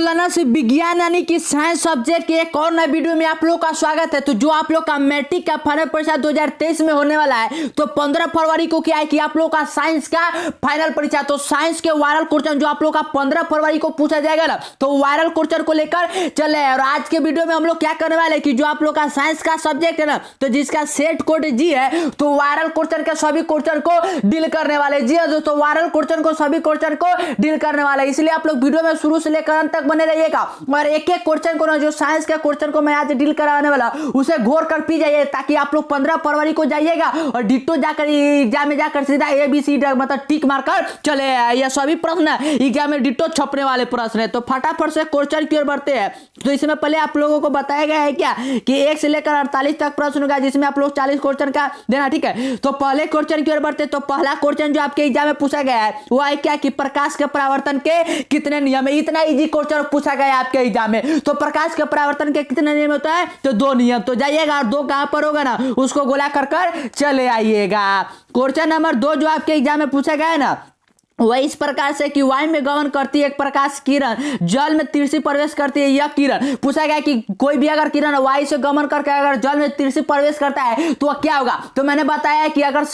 तुलना से विज्ञान यानी कि साइंस सब्जेक्ट के एक और नए वीडियो में आप लोग का स्वागत है। तो जो आप लोग का मैट्रिक का फाइनल परीक्षा 2023 में होने वाला है, तो 15 फरवरी को क्या है कि आप लोग का साइंस का फाइनल परीक्षा, तो साइंस के वायरल क्वेश्चन जो आप लोग का 15 फरवरी को पूछा जाएगा ना, तो वायरल क्वेश्चन को लेकर चले। और आज के वीडियो में हम लोग क्या करने वाले कि जो आप लोग का साइंस का सब्जेक्ट है ना, तो जिसका सेट कोड जी है, तो वायरल क्वेश्चन के सभी क्वेश्चन को डील करने वाले। जी हाँ दोस्तों, वायरल क्वेश्चन को सभी क्वेश्चन को डील करने वाले, इसलिए आप लोग वीडियो में शुरू से लेकर अंत तक बने रहिएगा। और एक एक क्वेश्चन को ना, जो साइंस के क्वेश्चन को मैं आज डील कराने वाला, उसे घोर कर पी जाइए, ताकि आप लोग 15 फरवरी को जाइएगा और डिट्टो जाकर एग्जाम में जाकर सीधा ABC मतलब टिक मारकर चले। ये सभी प्रश्न एग्जाम में डिट्टो छपने वाले प्रश्न है। तो फटाफट से क्वेश्चन की ओर बढ़ते हैं। तो इसमें पहले आप लोगों को बताया गया है क्या कि 1 से लेकर 48 तक प्रश्न होगा, जिसमें आप लोग 40 क्वेश्चन का देना, ठीक है। तो पहले क्वेश्चन की ओर बढ़ते। तो पहला क्वेश्चन जो आपके एग्जाम में पूछा गया है वो है क्या कि प्रकाश के परावर्तन के कितने नियम है। इतना इजी क्वेश्चन पूछा गया है आपके एग्जाम में। तो प्रकाश के परावर्तन के कितने नियम होता है, तो 2 नियम। तो जाइएगा और 2 कहां पर होगा ना, उसको गोला कर चले आइएगा। क्वेश्चन नंबर 2 जो आपके एग्जाम में पूछा गया है ना, वह इस प्रकार से कि वायु में गमन करती है एक प्रकाश किरण, जल में तिरछी प्रवेश करती है यह किरण। पूछा गया कि कोई भी अगर किरण वायु से गमन करके अगर जल में तिरछी प्रवेश करता है तो क्या होगा। तो मैंने बताया कि अगर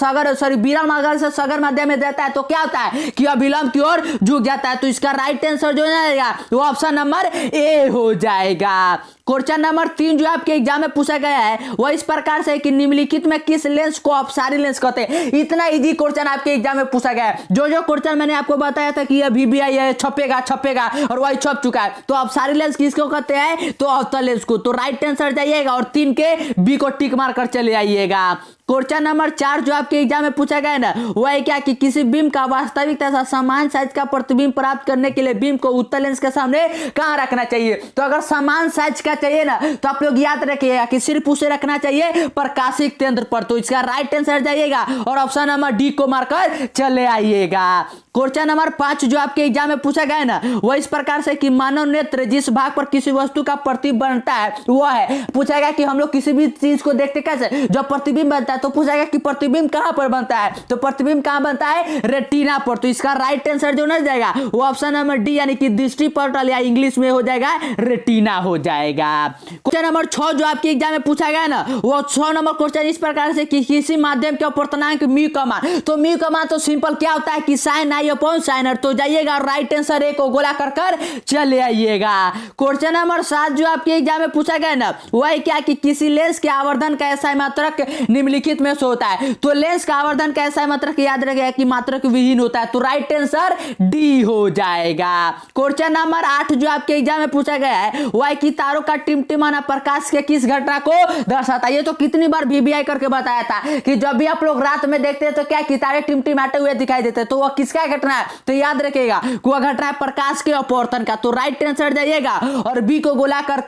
विरल मार्ग से सागर माध्यम में देता है तो क्या होता है कि अविलंब की ओर झुक जाता है। तो इसका राइट आंसर जो जाएगा वो ऑप्शन नंबर ए हो जाएगा। क्वेश्चन नंबर 3 जो आपके एग्जाम में पूछा गया है वह इस प्रकार से कि निम्नलिखित में किस लेंस को अपसारी लेंस कहते हैं। इतना इजी क्वेश्चन आपके एग्जाम में पूछा गया है। जो क्वेश्चन मैंने आपको बताया था कि अभी भी है छपेगा और वही छप चुका है। तो अपसारी लेंस किसको कहते हैं, तो अवतल लेंस को। तो राइट आंसर जाइएगा और 3 के बी को टिक मार कर चले आइएगा। क्वेश्चन नंबर 4 जो आपके एग्जाम में पूछा गया है ना, वो है क्या कि किसी बीम का वास्तविक तथा समान साइज का प्रतिबिंब प्राप्त करने के लिए बीम को उत्तल लेंस के सामने कहां रखना चाहिए। तो अगर समान साइज का चाहिए ना, तो आप लोग याद रखिएगा कि सिर्फ उसे रखना चाहिए प्रकाशिक केंद्र पर। तो इसका राइट आंसर जाइएगा और ऑप्शन नंबर डी को मारकर चले आइएगा। क्वेश्चन नंबर 5 जो आपके एग्जाम में पूछा गया है ना, वह इस प्रकार से कि मानव नेत्र जिस भाग पर किसी वस्तु का प्रतिबिंब बनता है वो है। पूछा गया कि हम लोग किसी भी चीज को देखते कैसे, जब प्रतिबिंब बनता है तो पूछा गया कि प्रतिबिंब कहां पर बनता है। तो प्रतिबिंब कहां बनता है, रेटिना पर। तो इसका राइट आंसर जो नहीं जाएगा वो ऑप्शन नंबर डी यानी कि दृष्टि पटल, या इंग्लिश में हो जाएगा रेटिना हो जाएगा। क्वेश्चन नंबर 6 जो आपके एग्जाम में पूछा गया ना, वो 6 नंबर क्वेश्चन इस प्रकार से कि किसी माध्यम के अपूर्णांक म्यू का मान। तो म्यू का मान तो सिंपल क्या होता है कि sin i upon sin r। तो जाइएगा राइट आंसर ए को गोला कर चले आइएगा। क्वेश्चन नंबर 7 जो आपके एग्जाम में पूछा गया ना, वो है क्या कि किसी लेंस के आवर्धन का ऐसा मात्रक निम्नलिखित में से होता है। तो लेंस का आवर्धन का ऐसा मात्रक याद रखिएगा कि मात्रक विहीन होता है। तो राइट आंसर डी हो जाएगा। क्वेश्चन नंबर 8 जो आपके एग्जाम में पूछा गया है वो है कि तारों का टिमटिमाना प्रकाश के किस घटना को दर्शाता है। ये तो कितनी बार VBI करके बताया था कि जब भी आप लोग रात में देखते हैं तो क्या कि तारे टिमटिमाते हुए दिखाई देते हैं। तो वह किसका घटना है, तो याद रखिएगा वह घटना है प्रकाश के अपवर्तन का। तो राइट आंसर जाइएगा और बी को गोला कर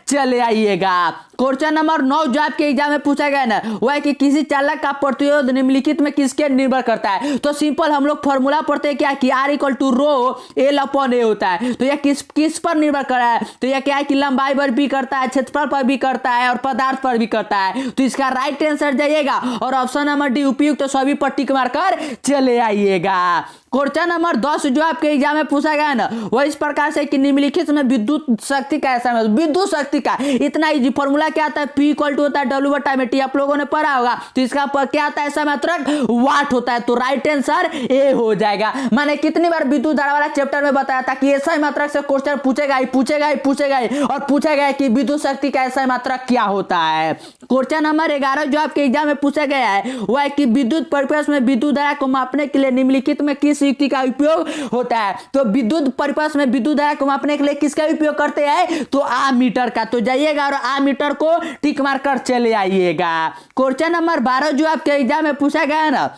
चले आइएगा। क्वेश्चन नंबर 9 जो आपके एग्जाम में पूछा गया ना, वह है कि किसी चालक का प्रतिरोध निम्नलिखित में किसके निर्भर करता है। तो सिंपल हम लोग फॉर्मूला पढ़ते हैं क्या कि R = rho L upon A होता है। तो यह किस पर निर्भर कर रहा है, तो यह क्या है कि लंबाई पर भी करता है, क्षेत्रफल पर भी करता है और पदार्थ पर भी करता है। तो इसका राइट आंसर जाइएगा और ऑप्शन नंबर डी उपयुक्त तो सभी पर टिक मारकर चले आइएगा। क्वेश्चन नंबर 10 जो आपके एग्जाम में पूछा गया है ना, वह इस प्रकार से कि निम्नलिखित में विद्युत शक्ति का ऐसा विद्युत शक्ति का इतना इजी फॉर्मूला क्या आता है, P = होता है W/m। आप लोगों ने पढ़ा होगा। तो इसका क्या आता है, ऐसा मात्रक वाट होता है। तो राइट आंसर ए हो जाएगा। मैंने कितनी बार विद्युत धारा वाला चैप्टर में बताया था कि ऐसा मात्रक से क्वेश्चन पूछेगा ही और पूछा गया कि विद्युत शक्ति का ऐसा मात्रक क्या होता है। क्वेश्चन नंबर 11 जो आपके एग्जाम में पूछा गया है वह है कि विद्युत परिपथ में विद्युत धारा को मापने के लिए निम्नलिखित में किस युक्ति का उपयोग होता है। तो विद्युत परिपथ में विद्युत धारा को मापने के लिए किसका उपयोग करते हैं, तो आमीटर का। तो जाइएगा और आमीटर को टिक मार कर चले आइएगा। क्वेश्चन नंबर 12 जो आपके एग्जाम में पूछा गया है ना,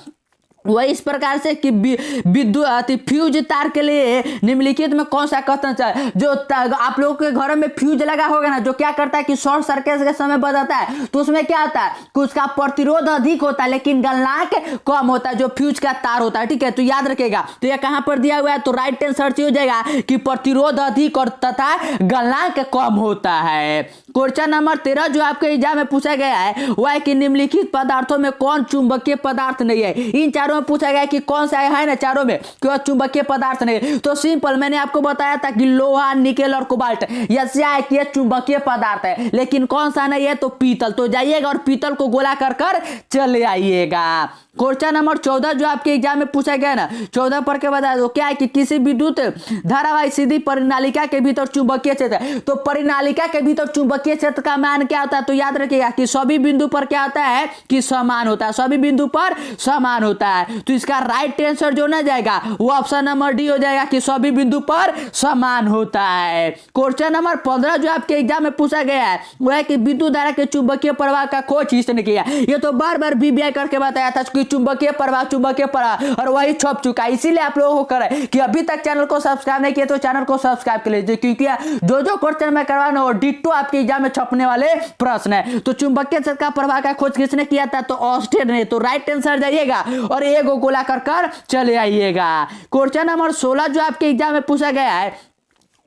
वह इस प्रकार से कि विद्युत फ्यूज तार के लिए निम्नलिखित में कौन सा कथन है। जो आप लोगों के घरों में फ्यूज लगा होगा ना, जो क्या करता है कि शॉर्ट सर्किट के समय बजाता है, तो उसमें क्या होता है कि उसका प्रतिरोध अधिक होता है लेकिन गलनांक कम होता है, जो फ्यूज का तार होता है, ठीक है। तो याद रखेगा। तो यह कहां पर दिया हुआ है, तो राइट आंसर हो जाएगा कि प्रतिरोध अधिक और तथा गलनांक कम होता है। क्वेश्चन नंबर 13 जो आपके एग्जाम में पूछा गया है वह है कि निम्नलिखित पदार्थों में कौन चुंबकीय पदार्थ नहीं है। इन चारों चारों में पूछा गया कि कौन सा है ना चारों में कि चुंबकीय पदार्थ नहीं। तो सिंपल मैंने आपको बताया था कि लोहा, निकेल और कोबाल्ट यह कि चुंबकीय पदार्थ है, लेकिन कौन सा नहीं है तो पीतल। तो जाइएगा और पीतल को गोला कर चले आइएगा। क्वेश्चन नंबर 14 जो आपके एग्जाम में पूछा गया ना, 14 पढ़ के बता दो क्या है कि किसी विद्युत धारावाही सीधी परिनालिका के भीतर चुंबकीय क्षेत्र है। तो परिनालिका के भीतर चुंबकीय क्षेत्र का मान क्या होता है तो याद रखिएगा कि सभी बिंदु पर क्या होता है कि समान होता है, सभी बिंदु पर समान होता है। तो इसका राइट आंसर जो ना जाएगा वो ऑप्शन नंबर डी हो जाएगा कि सभी बिंदु पर समान होता है। क्वेश्चन नंबर 15 जो आपके एग्जाम में पूछा गया है वो है कि विद्युत धारा के चुंबकीय प्रवाह का खोज किसने किया। ये तो बार बार बीबीआई करके बताया था कि चुंबकीय प्रवाह और वही छप चुका है। इसीलिए आप लोगों को करें कि अभी तक चैनल को सब्सक्राइब नहीं किया तो चैनल को सब्सक्राइब कर लीजिए, क्योंकि जो क्वेश्चन मैं करवाना वो डिट्टो आपके एग्जाम में छपने वाले प्रश्न है। तो चुंबकीय क्षेत्र का प्रवाह का खोज किसने किया था तो ऑस्टेड ने। तो राइट आंसर जाइएगा और एक गोला कर चले आइएगा। क्वेश्चन नंबर 16 जो आपके एग्जाम में पूछा गया है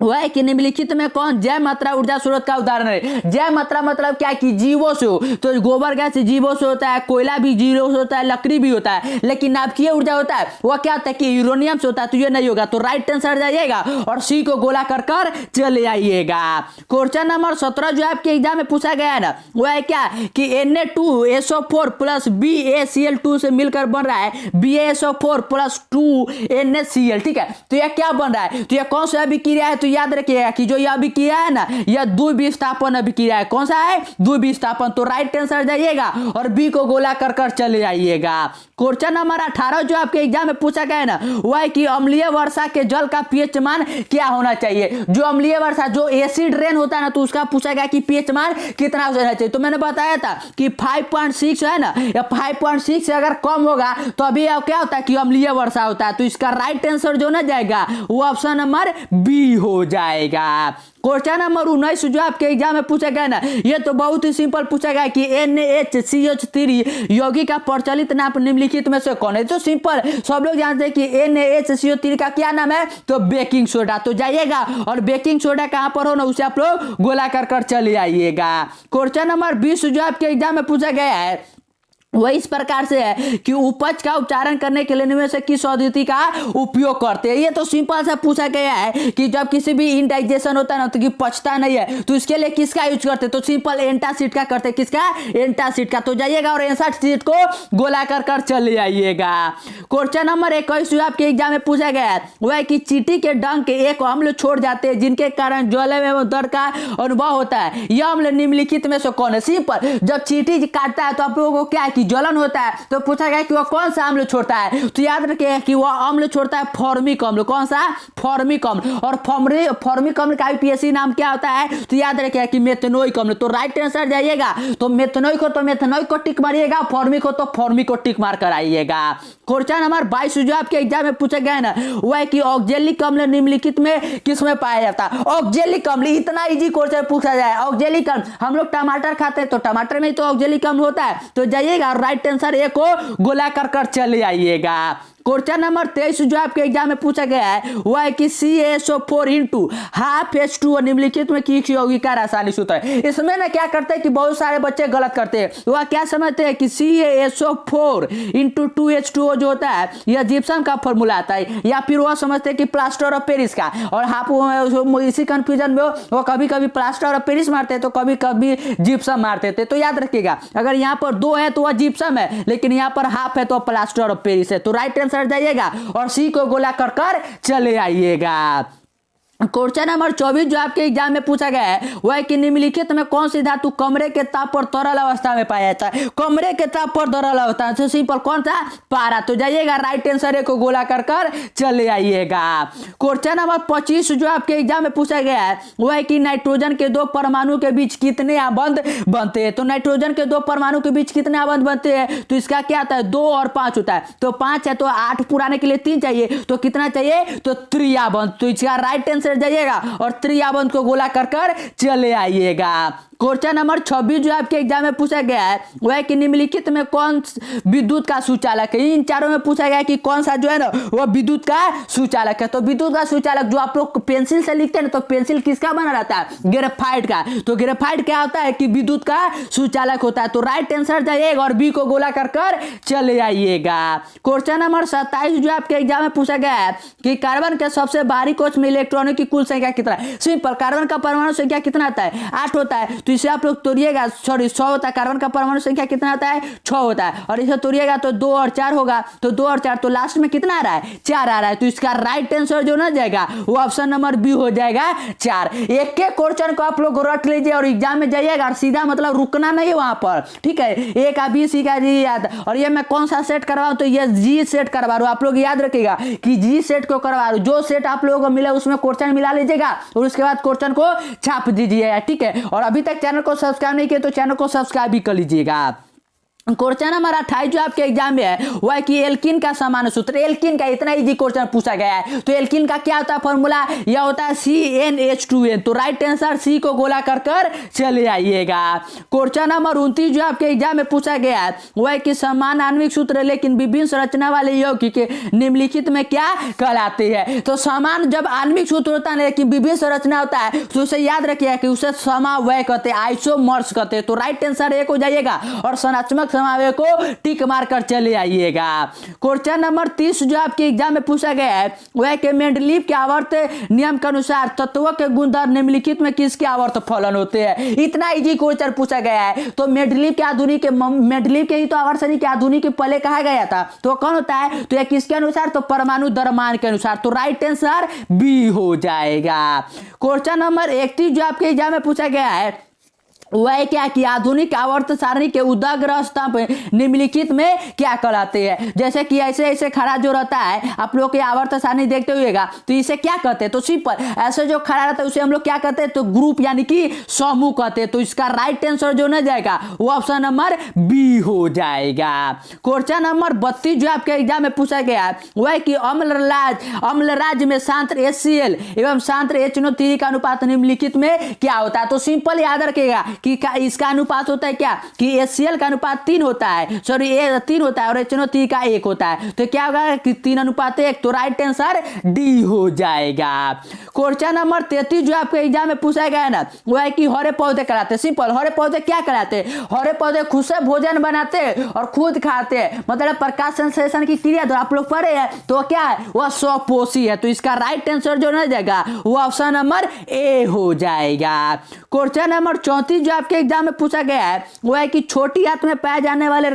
वह है कि निम्नलिखित में कौन जैव मात्रा ऊर्जा स्रोत का उदाहरण है। जैव मात्रा मतलब क्या कि जीवों से हो, तो गोबर गैस जीवों से होता है, कोयला भी जीवों से होता है, लकड़ी भी होता है, लेकिन नाभिकीय ऊर्जा होता है वह क्या होता है कि यूरेनियम से होता है। तो ये नहीं होगा। तो राइट आंसर जाइएगा और सी को गोला कर चले आइएगा। क्वेश्चन नंबर 17 जो आपके एग्जाम में पूछा गया है ना वह है क्या कि Na2SO4 प्लस BaCl2 से मिलकर बन रहा है BaSO4 प्लस 2NaCl। ठीक है, तो यह क्या बन रहा है तो यह कौन सा अभिक्रिया है तो याद रखिएगा कि जो यह अभिक्रिया है ना यह द्विविस्थापन अभिक्रिया है। कौन सा है द्विविस्थापन। तो राइट आंसर जाइएगा और बी को गोला कर चले आइएगा। क्वेश्चन नंबर 18 जो आपके एग्जाम में पूछा गया है ना वह है कि अम्लीय वर्षा के जल का पीएच मान क्या होना चाहिए। जो अम्लीय वर्षा जो एसिड रेन होता है ना तो उसका पूछा गया कि पीएच मान कितना होना चाहिए। तो मैंने बताया था कि 5.6 है ना, या 5.6 से अगर कम होगा तो अभी क्या होता है कि अम्लीय वर्षा होता है। तो इसका राइट आंसर जो ना जाएगा वो ऑप्शन नंबर बी हो जाएगा। क्वेश्चन नंबर 19 जो आपके एग्जाम में पूछा गया ना ये तो बहुत ही सिंपल पूछा गया कि NaHCO3 यौगिक का प्रचलित नाम निम्नलिखित में से कौन है। तो सिंपल सब लोग जानते हैं कि NaHCO3 का क्या नाम है तो बेकिंग सोडा। तो जाइएगा और बेकिंग सोडा कहां पर हो ना उसे आप लोग गोला कर चले आइएगा। क्वेश्चन नंबर 20 जो आपके एग्जाम में पूछा गया है वह इस प्रकार से है कि उपज का उपचारण करने के लिए निम्न में से किस पद्धति का उपयोग करते हैं। ये तो सिंपल सा पूछा गया है कि जब किसी भी इंडाइजेशन होता है ना तो कि पचता नहीं है तो इसके लिए किसका यूज करते हैं तो सिंपल एंटासिड का करते हैं। किसका एंटासिड का। तो जाइएगा और एंटासिड को गोला कर चले आइएगा। क्वेश्चन नंबर 21 जो आपके एग्जाम में पूछा गया है वह है कि चींटी के डंक के एक अम्ल छोड़ जाते हैं जिनके कारण ज्वलन एवं दर्द का अनुभव होता है। यह अम्ल निम्नलिखित में से कौन है। सिंपल जब चींटी काटता है तो आप लोगों को क्या है कि ज्वलन होता है। तो पूछा गया कि वह कौन सा अम्ल छोड़ता है। तो याद रखिए कि वह अम्ल छोड़ता है फॉर्मिक अम्ल। कौन सा फॉर्मिक अम्ल। और फॉर्मिक अम्ल का पीएससी नाम क्या होता है तो याद रखिए कि मेथनोइक अम्ल। तो राइट आंसर जाइएगा तो मेथनोइक हो तो मेथनोइक को टिक मारिएगा, फॉर्मिक हो तो फॉर्मिक को टिक मार कर आइएगा। क्वेश्चन नंबर 22 जो आपके एग्जाम में पूछा गया है ना वह है कि ऑक्जेलिक अम्ल निम्नलिखित में किस में पाया जाता है। ऑक्जेलिक अम्ल इतना इजी क्वेश्चन पूछा जाए। ऑक्जेलिक अम्ल हम लोग टमाटर खाते हैं तो टमाटर में तो ऑक्जेलिक अम्ल होता है। तो जाइएगा राइट आंसर ए को गोला कर चले आइएगा। क्वेश्चन नंबर 23 जो आपके एग्जाम में पूछा गया है वह है कि CaSO4 इंटू हाफ H2O निम्नलिखित में किस यौगिक का रासायनिक सूत्र है। इसमें ना क्या करते हैं कि बहुत सारे बच्चे गलत करते हैं। वह क्या समझते हैं कि CaSO4 इंटू 2H2O जो होता है यह जिप्सम का फॉर्मूला आता है, या फिर वह समझते हैं कि प्लास्टर ऑफ पेरिस का। और हाफ इसी कंफ्यूजन में वो कभी कभी प्लास्टर ऑफ पेरिस मारते हैं तो कभी कभी जिप्सम मारते थे। तो याद रखिएगा अगर यहाँ पर 2 है तो वह जिप्सम है, लेकिन यहाँ पर हाफ है तो प्लास्टर ऑफ पेरिस है। तो राइट आंसर जाइएगा और सी को गोला कर चले आइएगा। क्वेश्चन नंबर 24 जो आपके एग्जाम में पूछा गया है वह है कि निम्नलिखित में कौन सी धातु कमरे के ताप पर तरल अवस्था में पाया जाता है। कमरे के ताप पर तरल अवस्था में सिंपल कौन सा पारा। तो जाइएगा राइट आंसर को गोला कर चले आइएगा। क्वेश्चन नंबर 25 जो आपके एग्जाम में पूछा गया है वह है कि नाइट्रोजन के 2 परमाणु के बीच कितने आबंध बनते हैं। तो नाइट्रोजन के 2 परमाणु के बीच कितने आबंध बनते हैं तो इसका क्या आता है 2 और 5 होता है। तो 5 है तो 8 पुराने के लिए 3 चाहिए, तो कितना चाहिए तो 3 आबंध। तो इसका राइट आंसर जाइएगा और त्रियाबंध को गोला कर चले आइएगा। क्वेश्चन नंबर 26 जो आपके एग्जाम में पूछा गया है वह है कि निम्नलिखित में कौन विद्युत का सुचालक है। इन चारों में पूछा गया है कि कौन सा जो है ना वह विद्युत का सुचालक है। तो विद्युत का सुचालक जो आप लोग पेंसिल से लिखते हैं ना, तो पेंसिल किसका बना रहता है? ग्रेफाइट का। तो ग्रेफाइट क्या होता है कि विद्युत का सुचालक होता है। तो राइट आंसर जाइएगा और बी को गोला कर चले आइएगा। क्वेश्चन नंबर 27 जो आपके एग्जाम में पूछा गया है कि कार्बन के सबसे बाहरी कोश में इलेक्ट्रॉनों की कुल संख्या कितना है। सिंपल, कार्बन का परमाणु संख्या कितना आता है? 8 होता है। तो इसे आप लोग तोड़िएगा, सॉरी 100 होता है। कार्बन का परमाणु संख्या कितना आता है? 6 होता है। और इसे तोड़िएगा तो 2 और 4 होगा। तो 2 और 4 तो लास्ट में कितना आ रहा है? 4 आ रहा है। तो इसका राइट आंसर जो ना जाएगा वो ऑप्शन नंबर बी हो जाएगा 4। एक एक क्वेश्चन को आप लोग रट लीजिए और एग्जाम में जाइएगा और सीधा मतलब रुकना नहीं वहां पर, ठीक है। ए का बी सी का जी याद। और ये मैं कौन सा सेट करवाऊं? तो ये जी सेट करवा रहा हूं। आप लोग याद रखिएगा कि जी सेट को करवा रहा हूं। जो सेट आप लोगों को मिला उसमें क्वेश्चन मिला लीजिएगा और उसके बाद क्वेश्चन को छाप दीजिएगा, ठीक है। और अभी तक चैनल को सब्सक्राइब नहीं किया तो चैनल को सब्सक्राइब भी कर लीजिएगा। क्वेश्चन नंबर 28 जो आपके एग्जाम में है वह है कि एल्कीन का सामान्य सूत्र। एल्कीन का इतना इजी क्वेश्चन पूछा गया है। तो एल्कीन का क्या होता है फॉर्मूला? यह होता है CnH2n। तो राइट आंसर सी को गोला कर चले आइएगा। क्वेश्चन नंबर 29 जो आपके एग्जाम में पूछा गया है वह है कि समान आणविक सूत्र लेकिन विभिन्न संरचना वाले यौगिक के निम्नलिखित में क्या कहलाते हैं। तो समान जब आणविक सूत्र होता है लेकिन विभिन्न संरचना होता है तो उसे याद रखिएगा कि उसे समवय कहते हैं, आइसोमर्स कहते हैं। तो राइट आंसर एक हो जाइएगा और संरचनात्मक समावेश को टिक मार कर चले आइएगा। क्वेश्चन नंबर 30 जो आपके एग्जाम में पूछा गया है वह के मेंडलीव के आवर्त नियम के अनुसार तत्वों के गुणधर्म निम्नलिखित में किसके आवर्त फलन होते हैं। इतना इजी क्वेश्चन पूछा गया है। तो मेंडलीव के ही तो आवर्तनी के आधुनिक पहले कहा गया था। तो कौन होता है? तो यह किसके अनुसार? तो परमाणु द्रव्यमान के अनुसार। तो राइट आंसर बी हो जाएगा। क्वेश्चन नंबर 31 जो आपके एग्जाम में पूछा गया है वह क्या कि आधुनिक आवर्त सारणी के उदाग्र स्तंभ निम्नलिखित में क्या कहलाते हैं। जैसे कि ऐसे ऐसे खड़ा जो रहता है आप लोग के आवर्त सारणी देखते हुएगा तो इसे क्या कहते हैं? तो सिंपल, ऐसे जो खड़ा रहता है उसे हम लोग क्या कहते हैं? तो ग्रुप यानी कि समूह कहते हैं। तो इसका राइट आंसर जो ना जाएगा वो ऑप्शन नंबर बी हो जाएगा। क्वेश्चन नंबर 32 जो आपके एग्जाम में पूछा गया है वह कि अम्लराज में सांत्र HCl एवं सांत्र HNO3 का अनुपात निम्नलिखित में क्या होता है। तो सिंपल याद रखिएगा कि इसका अनुपात होता है क्या कि HCl का अनुपात 3 होता है, सॉरी 3 होता है और HNO3 का 1 होता है। तो क्या होगा कि 3:1। तो राइट आंसर डी हो जाएगा। क्वेश्चन नंबर 33 जो आपके एग्जाम में पूछा गया है ना वो है कि हरे पौधे कहलाते हैं। सिंपल, हरे पौधे क्या कहलाते हैं? हरे पौधे खुद से भोजन बनाते हैं और खुद खाते हैं, मतलब प्रकाश संश्लेषण की क्रिया तो आप लोग पढ़े हैं। तो क्या है? वह स्वपोषी है। तो इसका राइट आंसर जो ना जाएगा वो ऑप्शन नंबर ए हो जाएगा। क्वेश्चन नंबर 34 आपके एग्जाम में पूछा गया है वो है कि छोटी आंत में पाए जाने वाले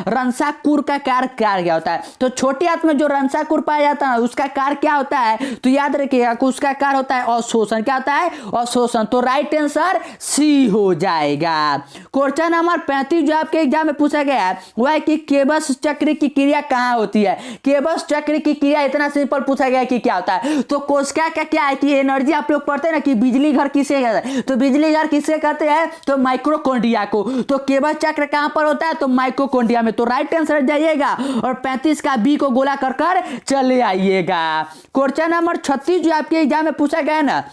रंसाकुर का कार्य क्या होता है। तो छोटी आंत में जो रंसाकुर पाया जाता है उसका कार्य क्या होता है? तो याद रखिएगा कि उसका कार्य होता है अवशोषण। क्या होता है? अवशोषण। तो राइट आंसर सी हो जाएगा। क्वेश्चन नंबर 35 जो आपके एग्जाम में पूछा गया है वह है कि केबस चक्र की क्रिया कहां होती है। केबस चक्र की क्रिया इतना सिंपल पूछा गया कि क्या होता है। तो कोशिका का क्या है कि एनर्जी आप लोग पढ़ते हैं ना कि बिजली घर किसे कहते हैं। तो बिजली घर किसे कहते हैं? तो माइक्रोकॉन्ड्रिया को। तो केबस चक्र कहां पर होता है? तो माइक्रोकॉन्ड्रिया में। तो राइट आंसर जाइएगा और 35 का बी को गोला कर चले आइएगा। क्वेश्चन नंबर 36 जो आपके एग्जाम में पूछा गया है ना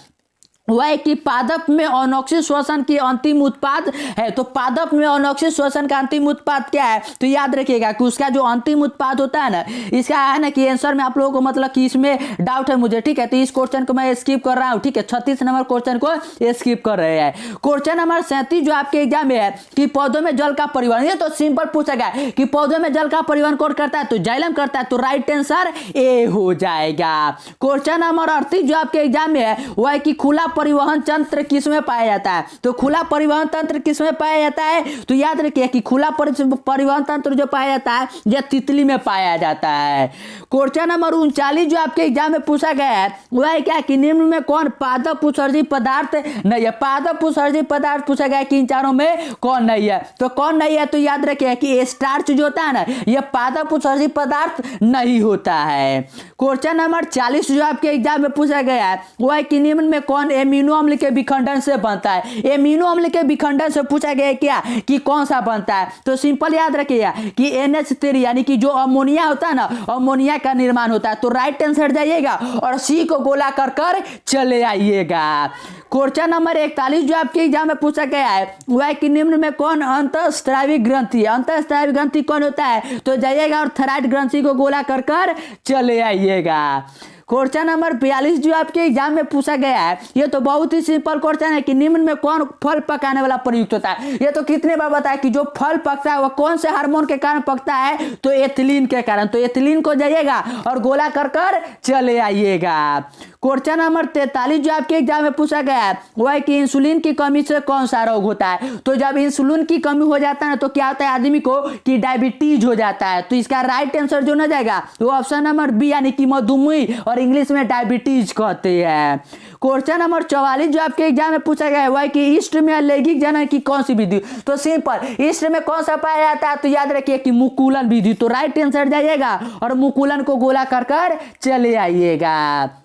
वह है कि पादप में अनोक्सिक श्वसन की अंतिम उत्पाद है। तो पादप में अनोक्सिक श्वसन का अंतिम उत्पाद क्या है? तो याद रखिएगा कि उसका जो अंतिम उत्पाद होता है ना, इसका है ना कि आंसर में आप लोगों को मतलब कि इसमें डाउट है मुझे, ठीक है। तो इस क्वेश्चन को मैं स्किप कर रहा हूं, ठीक है। 36 नंबर क्वेश्चन को स्किप कर रहे हैं। क्वेश्चन नंबर 37 जो आपके एग्जाम में है कि पौधों में जल का परिवहन, ये तो सिंपल पूछा गया है कि पौधों में जल का परिवहन कौन करता है? तो जाइलम करता है। तो राइट आंसर ए हो जाएगा। क्वेश्चन नंबर 38 जो आपके एग्जाम में है वह है कि खुला परिवहन तंत्र किसमें पाया जाता है। तो खुला परिवहन तंत्र किसमें पाया जाता है? तो याद रखिए कि खुला परिवहन तंत्र जो पाया जाता है यह तितली में पाया जाता है। क्वेश्चन नंबर 39 जो आपके एग्जाम में पूछा गया है वह है क्या कि निम्न में कौन पादप उत्सर्जित पदार्थ नहीं है। पादप उत्सर्जित पदार्थ पूछा गया कि इन चारों में कौन नहीं है। तो कौन नहीं है? तो याद रखिए कि स्टार्च जो होता है ना यह पादप उत्सर्जित पदार्थ नहीं होता है। क्वेश्चन नंबर 40 जो आपके एग्जाम में पूछा गया है वह है कि निम्न में कौन एमिनो अम्ल के विखंडन से बनता है। एमिनो अम्ल के विखंडन से पूछा गया क्या कि कौन सा बनता है। तो सिंपल याद रखिएगा कि NH3 यानी कि जो अमोनिया होता है ना, अमोनिया का निर्माण होता है। तो राइट आंसर जाइएगा और सी को गोला कर कर चले आइएगा। क्वेश्चन नंबर 41 जो आपके एग्जाम में पूछा गया है वह है कि निम्न में कौन अंतःस्रावी ग्रंथि है? अंतःस्रावी ग्रंथि कौन होता है? तो जाइएगा और थायराइड ग्रंथि को गोला कर कर चले आइएगा। क्वेश्चन नंबर 42 जो आपके एग्जाम में पूछा गया है ये तो बहुत ही सिंपल क्वेश्चन है कि निम्न में कौन फल पकाने वाला प्रयुक्त होता है? ये तो कितने बार बताया कि जो फल पकता है वह कौन से हार्मोन के कारण पकता है? तो एथिलीन के कारण। तो एथिलीन को जाइएगा और गोला कर कर चले आइएगा। क्वेश्चन नंबर 43 जो आपके एग्जाम में पूछा गया है वह है कि इंसुलिन की कमी से कौन सा रोग होता है? तो जब इंसुलिन की कमी हो जाता है तो क्या होता है आदमी को कि डायबिटीज हो जाता है। तो इसका राइट आंसर जो ना जाएगा वो ऑप्शन नंबर बी यानी कि मधुमेह और इंग्लिश में डायबिटीज कहते हैं। क्वेश्चन नंबर 44 जो आपके एग्जाम में पूछा गया है वह है कि ईस्ट में लैंगिक जनन की कौन सी विधि? तो सिंपल, ईस्ट में कौन सा पाया जाता है? तो याद रखिए कि मुकुलन विधि। तो राइट आंसर जाइएगा और मुकुलन को गोला कर कर चले आइएगा।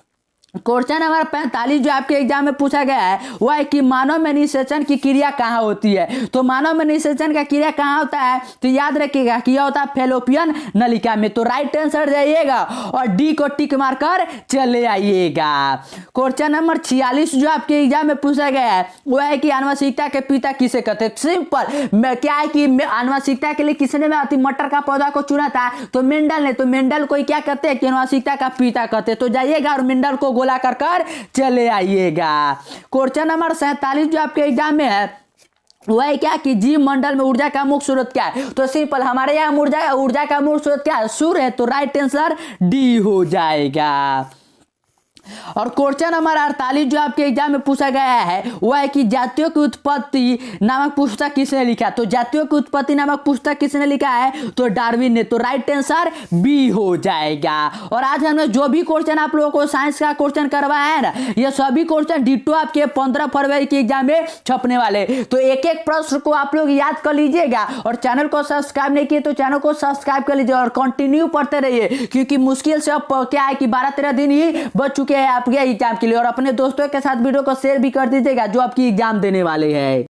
क्वेश्चन नंबर 45 जो आपके एग्जाम में पूछा गया है वह है कि मानव में निषेचन की क्रिया कहाँ होती है? तो मानव में निषेचन का क्रिया कहाँ होता है? तो याद रखिएगा कि यह होता है फैलोपियन नलिका में। तो राइट आंसर जाइएगा और डी को टिक मारकर चले आइएगा। क्वेश्चन नंबर 46 जो आपके एग्जाम में पूछा गया है वह है कि आनुवंशिकता के पिता किसे कहते हैं? सिंपल, क्या है कि आनुवंशिकता के लिए किसने मटर का पौधा को चुना था? तो मेंडल ने। तो मेंडल को क्या कहते हैं कि आनुवंशिकता का पिता कहते हैं। तो जाइएगा और मेंडल को गोला कर कर चले आइएगा। क्वेश्चन नंबर 47 जो आपके एग्जाम में है वह है क्या कि जीव मंडल में ऊर्जा का मुख्य स्रोत क्या है? तो सिंपल, हमारे यहाँ ऊर्जा का मुख्य स्रोत क्या है? सूर्य है। तो राइट आंसर डी हो जाएगा। और क्वेश्चन नंबर 48 जो आपके एग्जाम में पूछा गया है वह है कि जातियों की उत्पत्ति नामक पुस्तक किसने लिखा? तो जातियों की उत्पत्ति नामक पुस्तक किसने लिखा है? तो डार्विन ने। तो राइट आंसर बी हो जाएगा। और आज हमने जो भी क्वेश्चन आप लोगों को साइंस का क्वेश्चन करवाया है ना, ये सभी क्वेश्चन डिट्टो आपके 15 फरवरी के एग्जाम में छपने वाले। तो एक एक प्रश्न को आप लोग याद कर लीजिएगा और चैनल को सब्सक्राइब नहीं किए तो चैनल को सब्सक्राइब कर लीजिए और कंटिन्यू पढ़ते रहिए, क्योंकि मुश्किल से अब क्या है कि 12-13 दिन ही बच चुके हैं आपके एग्जाम के लिए। और अपने दोस्तों के साथ वीडियो को शेयर भी कर दीजिएगा जो आपकी एग्जाम देने वाले हैं।